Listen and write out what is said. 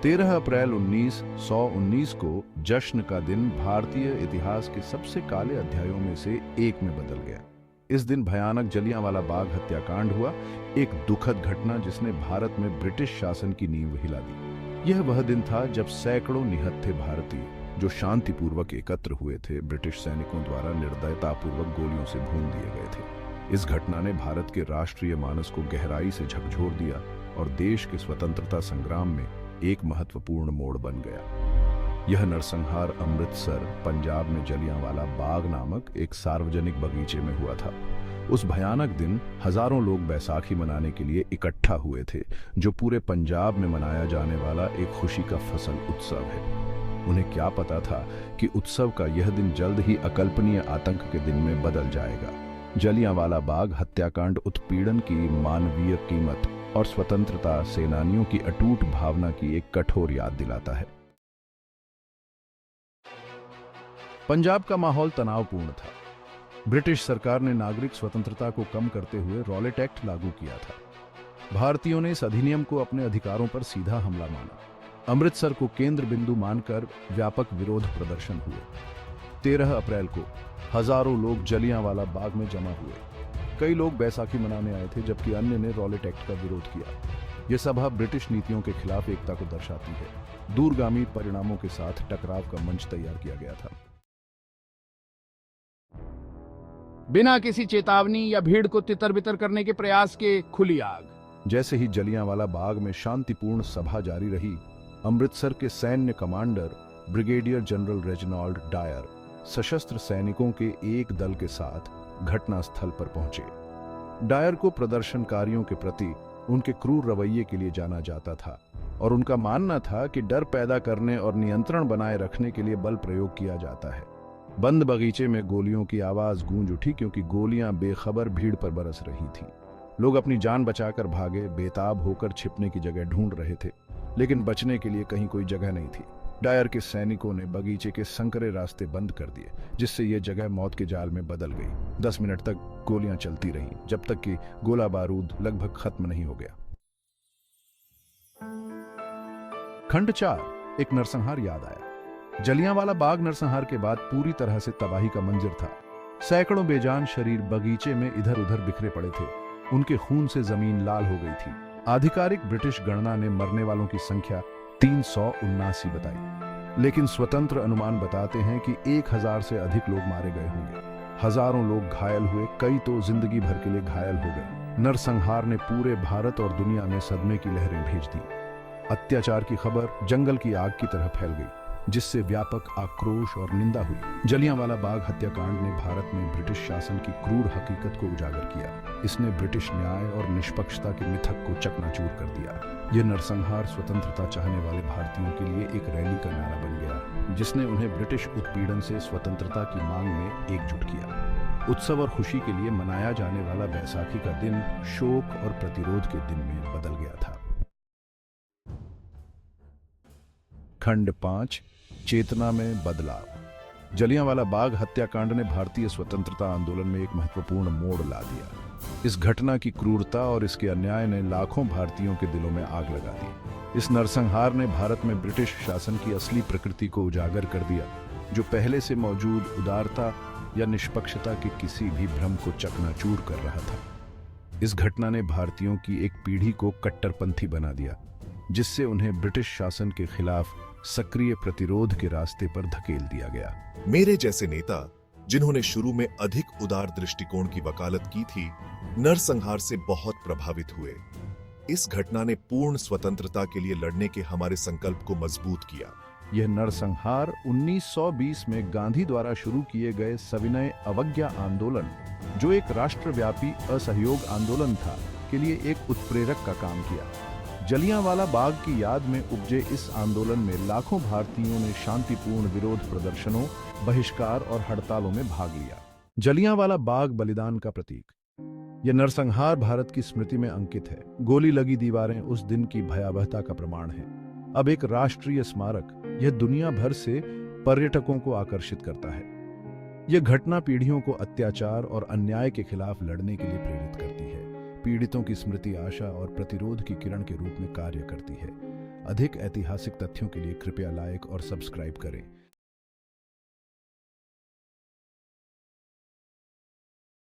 13 अप्रैल 1919 को जश्न का दिन भारतीय इतिहास के सबसे काले अध्यायों में से एक में बदल गया। इस दिन भयानक जलियांवाला बाग हत्याकांड हुआ, एक दुखद घटना जिसने भारत में ब्रिटिश शासन की नींव हिला दी। यह वह दिन था जब सैकड़ों निहत्थे भारतीय जो शांतिपूर्वक एकत्र हुए थे, ब्रिटिश सैनिकों द्वारा निर्दयतापूर्वक गोलियों से भून दिए गए थे। इस घटना ने भारत के राष्ट्रीय मानस को गहराई से झकझोर दिया और देश के स्वतंत्रता संग्राम में एक महत्वपूर्ण मोड़ बन गया। यह नरसंहार अमृतसर, पंजाब में जलियांवाला बाग नामक एक सार्वजनिक बगीचे में हुआ था। उस भयानक दिन हजारों लोग बैसाखी मनाने के लिए इकट्ठा हुए थे, जो पूरे पंजाब में मनाया जाने वाला एक खुशी का फसल उत्सव है। उन्हें क्या पता था कि उत्सव का यह दिन जल्द ही अकल्पनीय आतंक के दिन में बदल जाएगा। जलियांवाला बाग हत्याकांड उत्पीड़न की मानवीय कीमत और स्वतंत्रता सेनानियों की अटूट भावना की एक कठोर याद दिलाता है। पंजाब का माहौल तनावपूर्ण था। ब्रिटिश सरकार ने नागरिक स्वतंत्रता को कम करते हुए रॉलेट एक्ट लागू किया था। भारतीयों ने इस अधिनियम को अपने अधिकारों पर सीधा हमला माना। अमृतसर को केंद्र बिंदु मानकर व्यापक विरोध प्रदर्शन हुए। 13 अप्रैल को हजारों लोग जलियांवाला बाग में जमा हुए। कई लोग बैसाखी मनाने आए थे, जबकि अन्य ने रॉलेट एक्ट का विरोध किया। यह सभा ब्रिटिश नीतियों के खिलाफ एकता को दर्शाती है। दूरगामी परिणामों के साथ टकराव का मंच तैयार किया गया था। बिना किसी चेतावनी या भीड़ को तितर-बितर करने के प्रयास के खुली आग। जैसे ही जलियांवाला बाग में शांतिपूर्ण सभा जारी रही, अमृतसर के सैन्य commander brigadier general Reginald Dyer सशस्त्र सैनिकों के एक दल के साथ घटनास्थल पर पहुंचे। डायर को प्रदर्शनकारियों के प्रति उनके क्रूर रवैये के लिए जाना जाता था और उनका मानना था कि डर पैदा करने और नियंत्रण बनाए रखने के लिए बल प्रयोग किया जाता है। बंद बगीचे में गोलियों की आवाज गूंज उठी, क्योंकि गोलियां बेखबर भीड़ पर बरस रही थीं। लोग अपनी जान बचाकर भागे, बेताब होकर छिपने की जगह ढूंढ रहे थे, लेकिन बचने के लिए कहीं कोई जगह नहीं थी। डायर के सैनिकों ने बगीचे के संकरे रास्ते बंद कर दिए, जिससे यह जगह मौत के जाल में बदल गई। 10 मिनट तक गोलियां चलती रहीं, जब तक कि गोला बारूद लगभग खत्म नहीं हो गया। खंड 4, एक नरसंहार याद आया। जलियांवाला बाग नरसंहार के बाद पूरी तरह से तबाही का मंजर था। सैकड़ों बेजान शरीर बगीचे में इधर उधर बिखरे पड़े थे। उनके खून से जमीन लाल हो गई थी। आधिकारिक ब्रिटिश गणना ने मरने वालों की संख्या 379 बताई, लेकिन स्वतंत्र अनुमान बताते हैं कि 1000 से अधिक लोग मारे गए होंगे। हजारों लोग घायल हुए, कई तो जिंदगी भर के लिए घायल हो गए। नरसंहार ने पूरे भारत और दुनिया में सदमे की लहरें भेज दी। अत्याचार की खबर जंगल की आग की तरह फैल गई, जिससे व्यापक आक्रोश और निंदा हुई। जलियांवाला बाग हत्याकांड ने भारत में ब्रिटिश शासन की क्रूर हकीकत को उजागर किया। इसने ब्रिटिश न्याय और निष्पक्षता के मिथक को चकनाचूर कर दिया। यह नरसंहार स्वतंत्रता चाहने वाले भारतीयों के लिए एक रैली का नारा बन गया, जिसने उन्हें ब्रिटिश उत्पीड़न से स्वतंत्रता की मांग में एकजुट किया। उत्सव और खुशी के लिए मनाया जाने वाला बैसाखी का दिन शोक और प्रतिरोध के दिन में बदल गया था। खंड 5, चेतना में बदलाव। जलियांवाला बाग हत्याकांड ने भारतीय स्वतंत्रता आंदोलन में एक महत्वपूर्ण मोड़ ला दिया। इस घटना की क्रूरता और इसके अन्याय ने लाखों भारतीयों के दिलों में आग लगा दी। इस नरसंहार ने भारत में ब्रिटिश शासन की असली प्रकृति को उजागर कर दिया, जो पहले से मौजूद उदारता या निष्पक्षता के किसी भी भ्रम को चकनाचूर कर रहा था। इस घटना ने भारतीयों की एक पीढ़ी को कट्टरपंथी बना दिया, जिससे उन्हें ब्रिटिश शासन के खिलाफ सक्रिय प्रतिरोध के रास्ते पर धकेल दिया गया। मेरे जैसे नेता, जिन्होंने शुरू में अधिक उदार दृष्टिकोण की वकालत की थी, नरसंहार से बहुत प्रभावित हुए। इस घटना ने पूर्ण स्वतंत्रता के लिए लड़ने के हमारे संकल्प को मजबूत किया। यह नरसंहार 1920 में गांधी द्वारा शुरू किए गए सविनय अवज्ञा आंदोलन, जो एक राष्ट्रव्यापी असहयोग आंदोलन था, के लिए एक उत्प्रेरक का काम किया। जलियांवाला बाग की याद में उपजे इस आंदोलन में लाखों भारतीयों ने शांतिपूर्ण विरोध प्रदर्शनों, बहिष्कार और हड़तालों में भाग लिया। जलियांवाला बाग बलिदान का प्रतीक। यह नरसंहार भारत की स्मृति में अंकित है। गोली लगी दीवारें उस दिन की भयावहता का प्रमाण है। अब एक राष्ट्रीय स्मारक यह दुनिया भर से पर्यटकों को आकर्षित करता है। यह घटना पीढ़ियों को अत्याचार और अन्याय के खिलाफ लड़ने के लिए प्रेरित करती है। पीड़ितों की स्मृति आशा और प्रतिरोध की किरण के रूप में कार्य करती है। अधिक ऐतिहासिक तथ्यों के लिए कृपया लाइक और सब्सक्राइब करें।